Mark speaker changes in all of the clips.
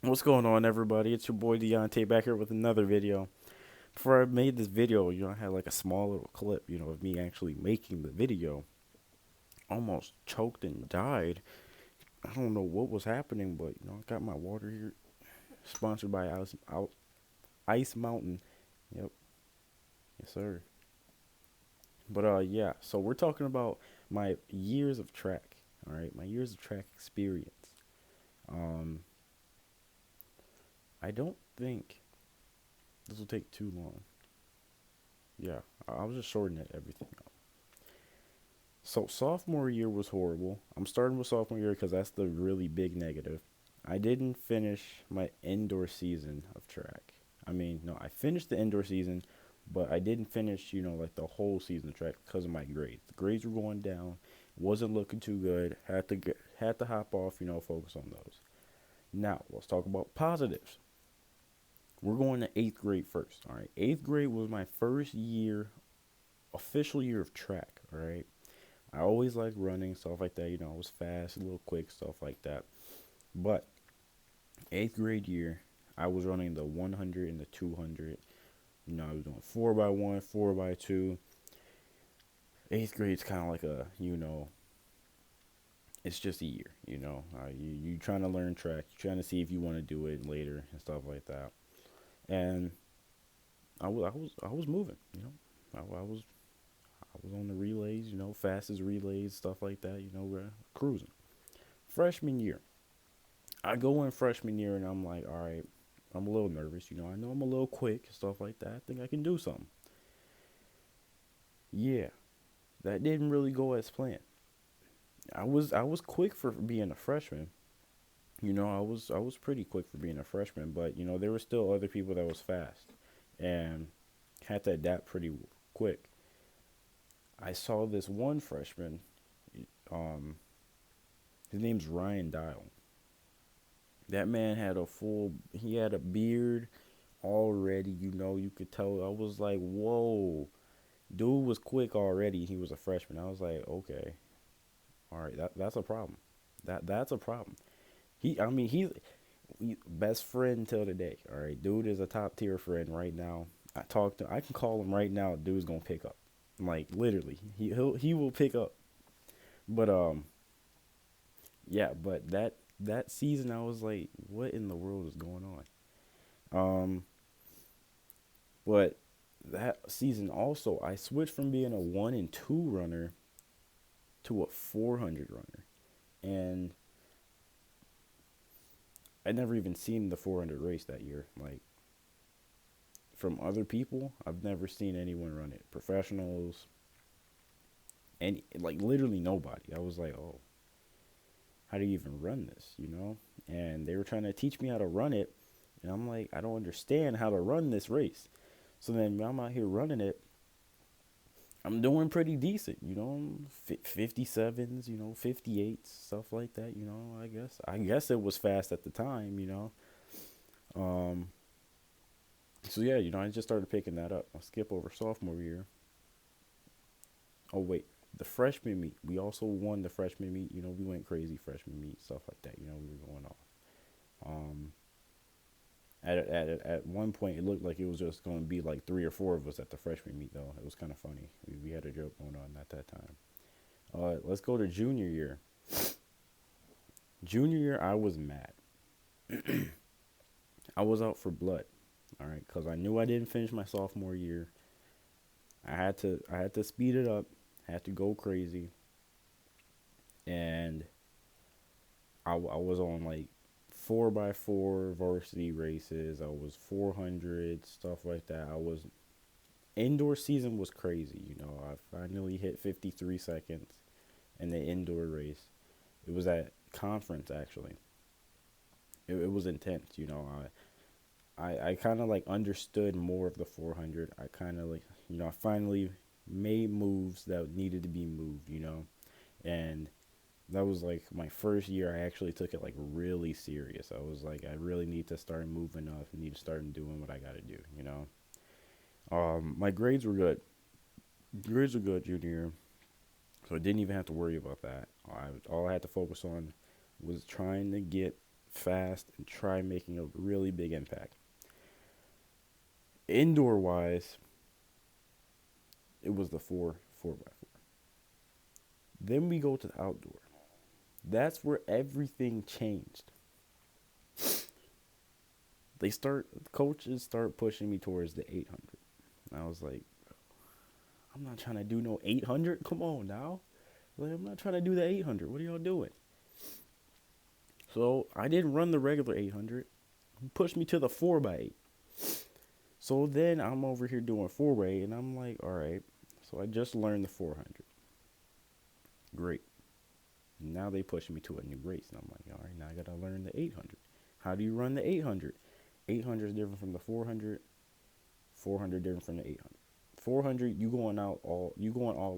Speaker 1: What's going on, everybody? It's your boy Deontay back here with another video. Before I made this video, I had like a small little clip, of me actually making the video. Almost choked and died. I don't know what was happening, but I got my water here, sponsored by Ice Mountain. Yep, yes sir. But yeah. So we're talking about my years of track. All right, my years of track experience. Um, I don't think this will take too long. Yeah, I'll just shorten everything. So sophomore year was horrible. I'm starting with sophomore year because that's the really big negative. I didn't finish my indoor season of track. I mean, no, I finished the indoor season, but I didn't finish, like the whole season of track because of my grades. The grades were going down, wasn't looking too good. Had to hop off, focus on those. Now let's talk about positives. We're going to eighth grade first. All right, eighth grade was my first year, official year of track. All right, I always liked running, stuff like that. I was fast, a little quick, stuff like that. But eighth grade year, I was running the 100 and the 200. I was doing 4x1, 4x2. Eighth grade's kind of like it's just a year. You trying to learn track, you're trying to see if you want to do it later and stuff like that. And I was moving. I was on the relays. Fastest relays, stuff like that. Cruising. Freshman year, I go in freshman year and I'm like, all right, I'm a little nervous. I know I'm a little quick, stuff like that. I think I can do something. Yeah, that didn't really go as planned. I was quick for being a freshman. I was pretty quick for being a freshman, but there were still other people that was fast and had to adapt pretty quick. I saw this one freshman. Um, his name's Ryan Dial. That man had a full. He had a beard already. You could tell. I was like, whoa, dude was quick already. He was a freshman. I was like, okay, all right, that's a problem. That's a problem. I mean, he's best friend till today. All right, dude is a top tier friend right now. I can call him right now. Dude's gonna pick up. Like literally, he will pick up. But yeah. But that season, I was like, what in the world is going on? But that season also, I switched from being a 1 and 2 runner to a 400 runner, and I never even seen the 400 race that year. Like from other people, I've never seen anyone run it. Professionals, and like literally nobody. I was like, oh, how do you even run this? And they were trying to teach me how to run it, and I'm like, I don't understand how to run this race. So then I'm out here running it. I'm doing pretty decent, 57s, 58s, stuff like that, I guess it was fast at the time, Um so yeah, I just started picking that up. I'll skip over sophomore year. Oh wait, the freshman meet. We also won the freshman meet, we went crazy freshman meet, stuff like that, we were going off. Um at one point, it looked like it was just going to be like three or four of us at the freshman meet, though. It was kind of funny. We had a joke going on at that time. Let's go to junior year. Junior year, I was mad. I was out for blood. All right, because I knew I didn't finish my sophomore year. I had to speed it up. Had to go crazy, and I was on like 4x4 varsity races. I was 400 stuff like that. I was indoor season was crazy. I finally hit 53 seconds in the indoor race. It was at conference actually. It was intense. I kind of like understood more of the 400. I kind of like I finally made moves that needed to be moved. And that was like my first year. I actually took it like really serious. I was like, I really need to start moving up. I need to start doing what I got to do. My grades were good. Grades were good junior year, so I didn't even have to worry about that. All I had to focus on was trying to get fast, and try making a really big impact. Indoor wise, it was the 4x4. Then we go to the outdoor. That's where everything changed. Coaches start pushing me towards the 800. I was like, I'm not trying to do no 800. Come on now. Like, I'm not trying to do the 800. What are y'all doing? So I didn't run the regular 800. He pushed me to the 4x8. So then I'm over here doing 4x8, and I'm like, all right. So I just learned the 400. Great. Now they push me to a new race, and I'm like, all right, now I got to learn the 800. How do you run the 800? 800 is different from the 400. 400 different from the 800. 400, you going all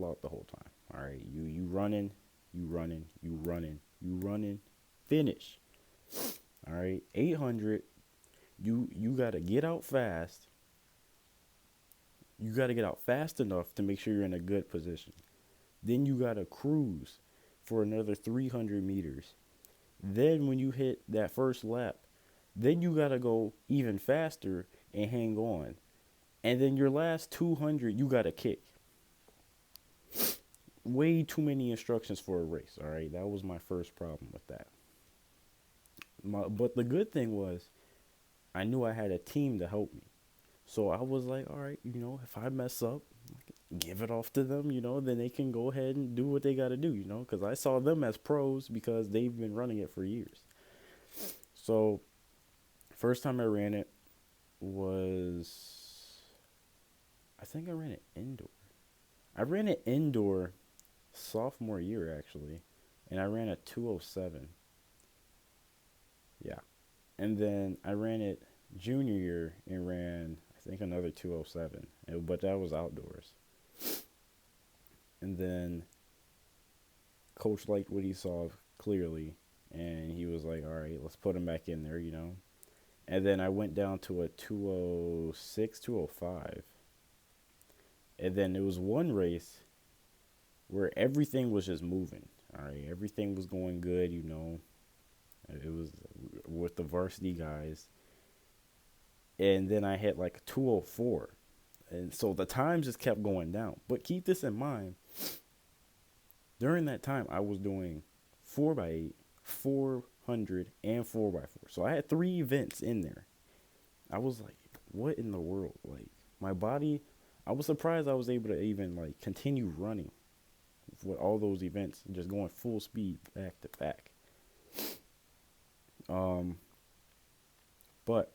Speaker 1: out the whole time. All right, you running, finish. All right, 800, you gotta get out fast. You gotta get out fast enough to make sure you're in a good position. Then you gotta cruise for another 300 meters. Then when you hit that first lap, then you gotta go even faster and hang on. And then your last 200, you gotta kick. Way too many instructions for a race. All right, that was my first problem with that. But the good thing was, I knew I had a team to help me. So I was like, all right, if I mess up, give it off to them, then they can go ahead and do what they got to do, because I saw them as pros because they've been running it for years. So, first time I ran it was, I think I ran it indoor. I ran it indoor sophomore year, actually, and I ran a 2:07. Yeah. And then I ran it junior year and ran, I think, another 2:07, but that was outdoors. And then coach liked what he saw clearly, and he was like, all right, let's put him back in there, And then I went down to a 2:06, 2:05. And then it was one race where everything was just moving. All right, everything was going good, It was with the varsity guys. And then I hit like 2:04. And so the times just kept going down. But keep this in mind. During that time, I was doing 4x8, 400, and 4x4. So I had 3 events in there. I was like, what in the world? Like, my body, I was surprised I was able to even, like, continue running with all those events and just going full speed back to back. But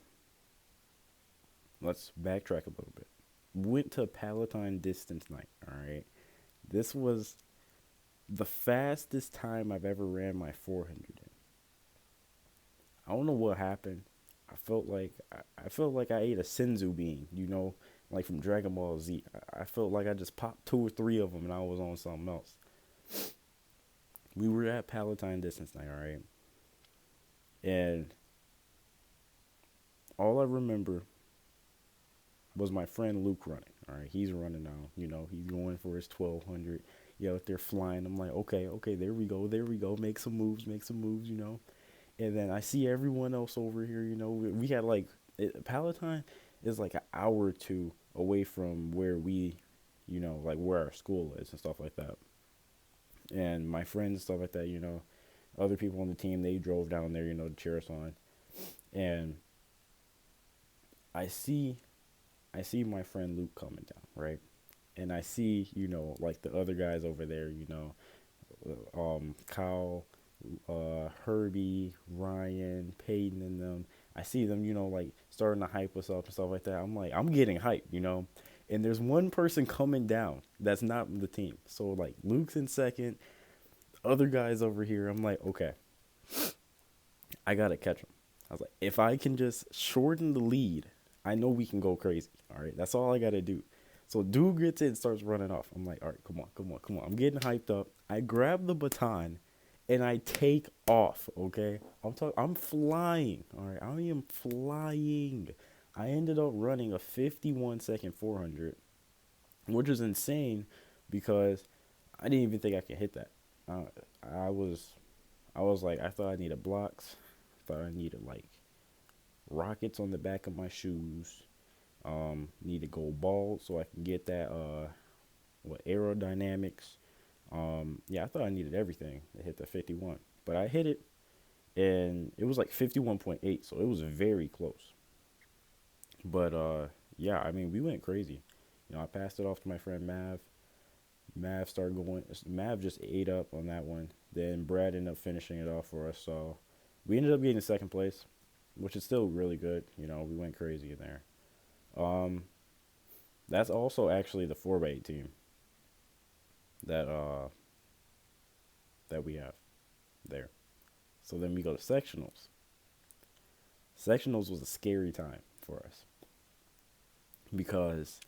Speaker 1: let's backtrack a little bit. Went to Palatine distance night, all right? This was the fastest time I've ever ran my 400 in. I don't know what happened. I felt like I ate a Senzu bean, like from Dragon Ball Z. I felt like I just popped 2 or 3 of them and I was on something else. We were at Palatine distance night, all right? And all I remember was my friend Luke running. All right, he's running now. He's going for his 1200. Out there flying. I'm like, okay, there we go. Make some moves. And then I see everyone else over here. We had Palatine is like an hour or 2 away from where we, like where our school is and stuff like that. And my friends and stuff like that, other people on the team, they drove down there, to cheer us on. And I see my friend Luke coming down, right? And I see, like the other guys over there, Kyle, Herbie, Ryan, Peyton, and them. I see them, like starting to hype us up and stuff like that. I'm like, I'm getting hyped. And there's one person coming down that's not the team. So like Luke's in second, other guys over here. I'm like, okay, I gotta catch him. I was like, if I can just shorten the lead, I know we can go crazy. All right, that's all I gotta do. So dude gets it and starts running off. I'm like, all right, come on. I'm getting hyped up. I grab the baton and I take off, okay? I'm flying, all right? I am flying. I ended up running a 51-second 400, which is insane because I didn't even think I could hit that. I was like, I thought I needed blocks Thought I needed like rockets on the back of my shoes. Need to go bald so I can get that what aerodynamics. Yeah, I thought I needed everything to hit the 51, but I hit it, and it was like 51.8, so it was very close. But yeah, I mean, we went crazy. I passed it off to my friend Mav. Mav started going. Mav just ate up on that one. Then Brad ended up finishing it off for us. So we ended up getting second place, which is still really good. We went crazy in there. Um, that's also actually the 4x8 team that that we have there. So then we go to sectionals. Sectionals was a scary time for us because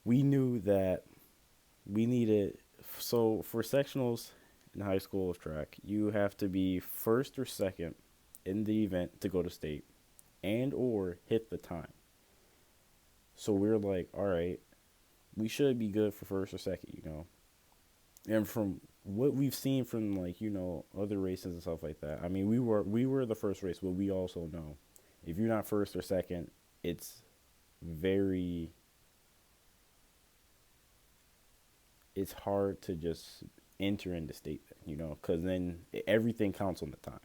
Speaker 1: we knew that we needed. So for sectionals in high school of track, you have to be first or second in the event to go to state and or hit the time. So we're like, all right, we should be good for first or second. And from what we've seen from like, other races and stuff like that, I mean, we were the first race, but we also know if you're not first or second, it's very it's hard to just enter into state, because then everything counts on the time.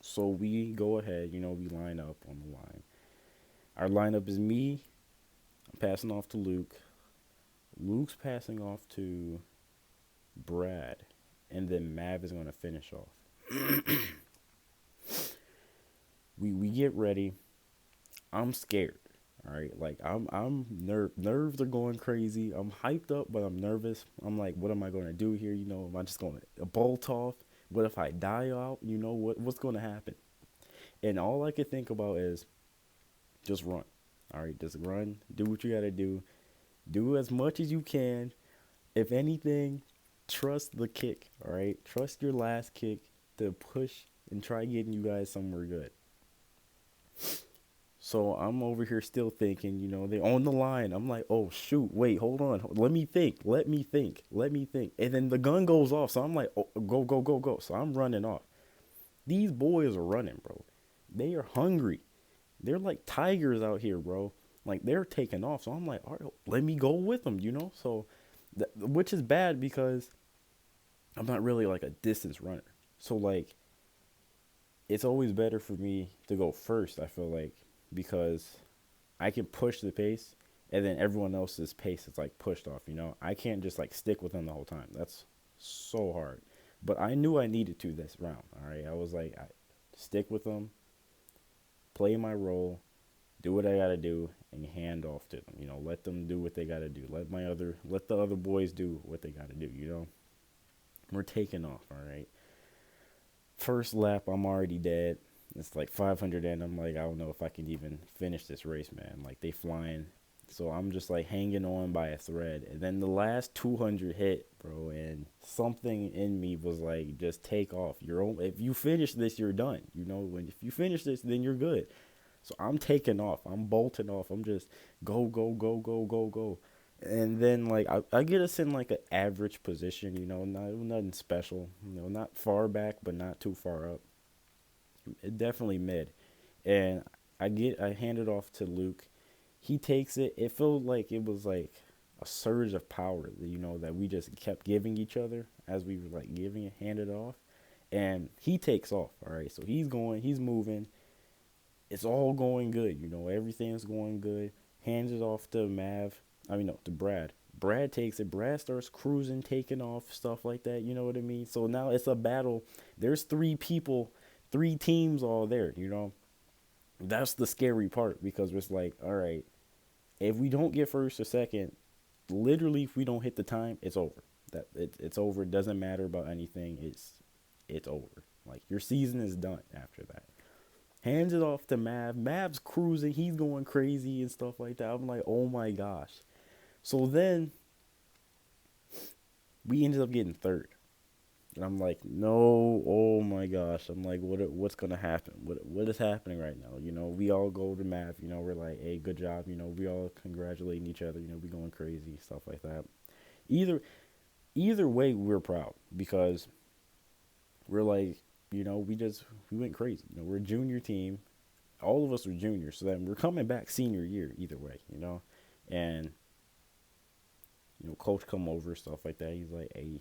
Speaker 1: So we go ahead, we line up on the line. Our lineup is me. I'm passing off to Luke. Luke's passing off to Brad, and then Mav is going to finish off. We get ready. I'm scared. All right, like nerves are going crazy. I'm hyped up, but I'm nervous. I'm like, what am I going to do here? Am I just going to bolt off? What if I die out? What's going to happen? And all I could think about is just run. All right, just run. Do what you got to do. Do as much as you can. If anything, trust the kick. All right, trust your last kick to push and try getting you guys somewhere good. So I'm over here still thinking, they on the line. I'm like, oh shoot, wait, hold on, let me think. And then the gun goes off, so I'm like, oh, go, go, go, go. So I'm running off. These boys are running, bro. They are hungry. They're like tigers out here, bro. Like they're taking off. So I'm like, all right, let me go with them. So, which is bad because I'm not really like a distance runner. So like, it's always better for me to go first, I feel like, because I can push the pace and then everyone else's pace is like pushed off, I can't just like stick with them the whole time. That's so hard. But I knew I needed to this round, all right? I was like, stick with them, play my role, do what I got to do, and hand off to them. Let them do what they got to do. Let the other boys do what they got to do, We're taking off, all right? First lap, I'm already dead. It's like 500 in. I'm like, I don't know if I can even finish this race, man. Like, they flying. So I'm just like hanging on by a thread. And then the last 200 hit, bro, and something in me was like, just take off. If you finish this, you're done. If you finish this, then you're good. So I'm taking off. I'm bolting off. I'm just go, go, go, go, go, go. And then like I get us in like an average position, nothing special, not far back but not too far up. It definitely mid. And I hand it off to Luke. He takes it. It felt like it was like a surge of power, that we just kept giving each other as we were like giving it, handed off. And he takes off. All right, so he's moving. It's all going good, everything's going good. Hands it off to Mav. No, to Brad. Brad takes it. Brad starts cruising, taking off, stuff like that. You know what I mean? So now it's a battle. There's 3 people, 3 teams all there, That's the scary part because it's like, all right, if we don't get first or second, literally if we don't hit the time, it's over. It's over. It doesn't matter about anything. It's over. Like your season is done after that. Hands it off to Mav. Mav's cruising. He's going crazy and stuff like that. I'm like, oh my gosh. So then we ended up getting third. And I'm like, no, oh my gosh. I'm like, what's going to happen? What is happening right now? We all go to Mav. We're like, hey, good job. We all congratulating each other. We going crazy, stuff like that. Either way, we're proud because we're like, we went crazy. We're a junior team. All of us are juniors, so then we're coming back senior year either way. And coach come over, stuff like that. He's like, hey,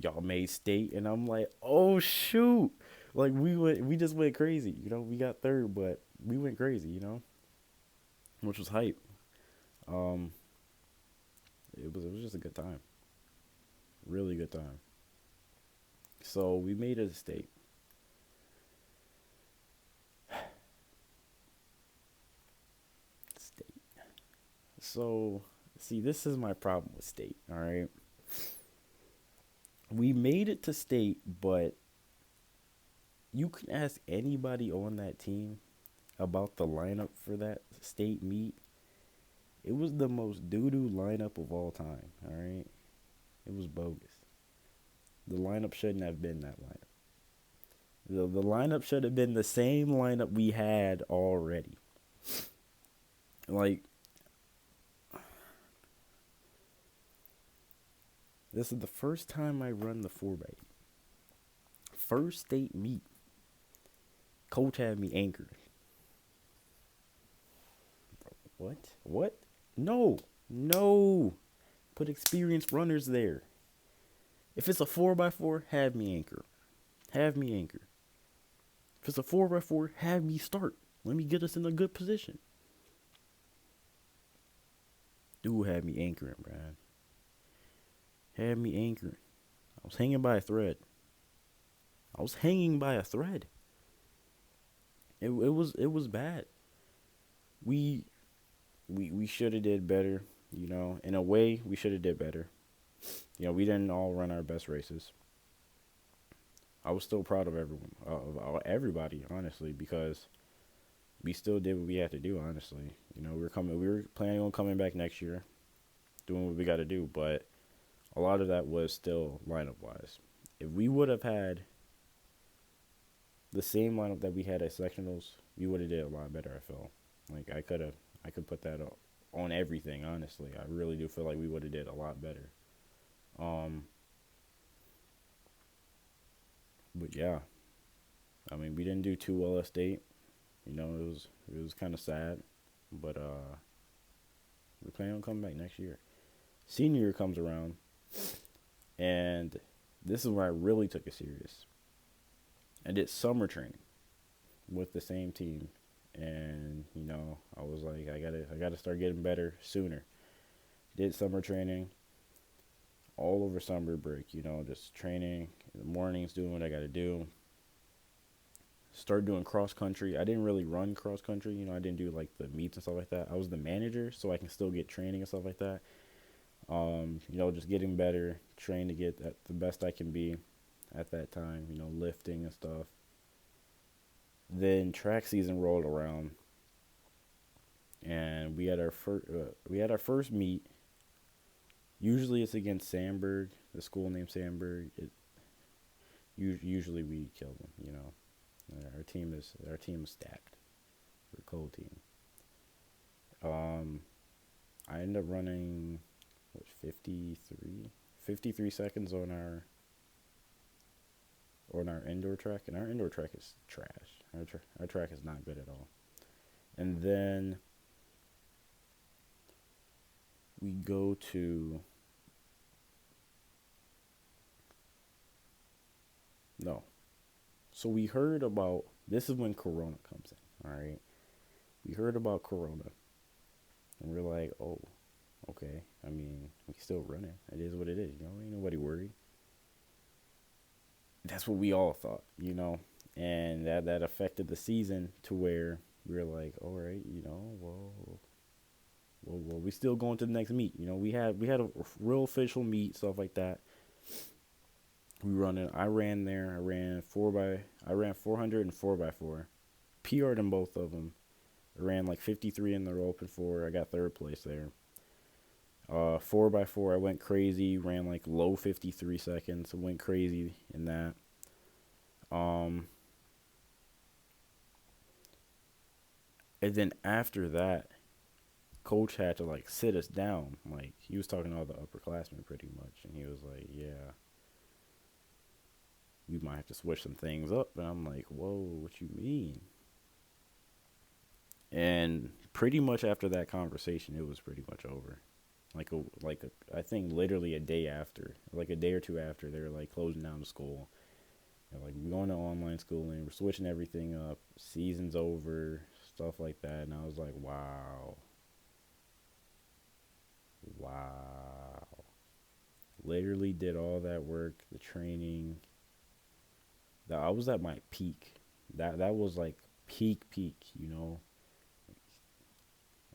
Speaker 1: y'all made state, and I'm like, oh shoot, like we just went crazy. We got third, but we went crazy. Which was hype. Um, it was just a good time, really good time. So we made it a state. State. So see, this is my problem with state. All right, we made it to state, but you can ask anybody on that team about the lineup for that state meet. It was the most doo doo lineup of all time. All right, it was bogus. The lineup shouldn't have been that lineup. The lineup should have been the same lineup we had already. Like, this is the first time I run the 4x8. First state meet. Coach had me anchored. What? What? No. No. Put experienced runners there. If it's a 4x4, have me anchor. Have me anchor. If it's a 4x4, have me start. Let me get us in a good position. Dude had me anchoring, Brad. Had me anchoring. I was hanging by a thread. It was bad. We should have did better. In a way, we should have did better. We didn't all run our best races. I was still proud of everyone, of everybody, honestly, because we still did what we had to do. Honestly, we were planning on coming back next year, doing what we got to do, but a lot of that was still lineup wise. If we would have had the same lineup that we had at sectionals, we would have did a lot better. I feel like I could put that on everything. Honestly, I really do feel like we would have did a lot better. But yeah, I mean, we didn't do too well at state. It was kind of sad, but we're planning on coming back next year. Senior year comes around, and this is where I really took it serious. I did summer training with the same team, and I was like, I gotta start getting better sooner. Did summer training all over summer break. Just training in the mornings, doing what I gotta do. Started doing cross country. I didn't really run cross country. I didn't do like the meets and stuff like that. I was the manager, so I can still get training and stuff like that. Just getting better, trying to get at the best I can be at that time. Lifting and stuff. Then track season rolled around, and we had our first meet. Usually it's against Sandburg, the school named Sandburg. Usually we kill them. Our team is stacked. We're a cold team. I ended up running 53 seconds on our indoor track, and our indoor track is trash. Our track is not good at all. And then we go to no. So we heard about this is when Corona comes in. All right, we heard about Corona, and we're like, oh, okay. I mean, we still running. It is what it is. Ain't nobody worried. That's what we all thought. And that affected the season to where we were like, all right, well, we still going to the next meet. We had a real official meet, stuff like that. We running. I ran there. I ran 400 and 4x4. PR'd in both of them. I ran like 53 in the open 4. I got third place there. 4x4, I went crazy. Ran like low 53 seconds. I went crazy in that. And then after that, coach had to like sit us down. Like he was talking to all the upperclassmen pretty much, and he was like, "Yeah, we might have to switch some things up. And I'm like, whoa, what you mean? And pretty much after that conversation, it was pretty much over. I think literally a day after, like a day or two after, they were like closing down the school. They're like, we're going to online schooling. We're switching everything up. Season's over, stuff like that. And I was like, wow, wow. Literally did all that work, the training. I was at my peak. That was like peak. You know,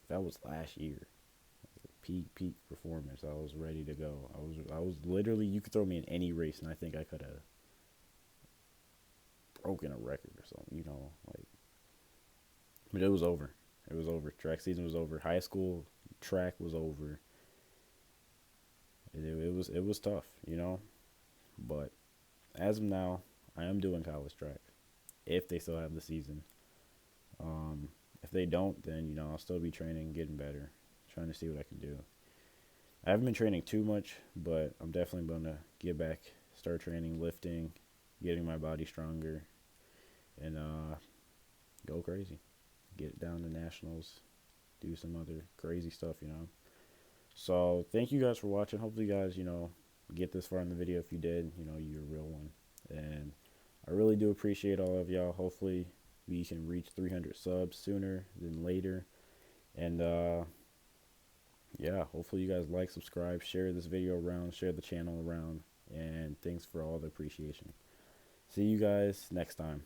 Speaker 1: that was last year. Peak performance. I was ready to go. I was literally, you could throw me in any race and I think I could have broken a record or something, like, but it was over. It was over. Track season was over. High school track was over. It was tough, but as of now, I am doing college track if they still have the season. If they don't, then I'll still be training, getting better, trying to see what I can do. I haven't been training too much, but I'm definitely going to get back, start training, lifting, getting my body stronger, and go crazy. Get down to nationals, do some other crazy stuff. So thank you guys for watching. Hopefully you guys, get this far in the video. If you did, you're a real one. And I really do appreciate all of y'all. Hopefully we can reach 300 subs sooner than later. And yeah, hopefully you guys like, subscribe, share this video around, share the channel around, and thanks for all the appreciation. See you guys next time.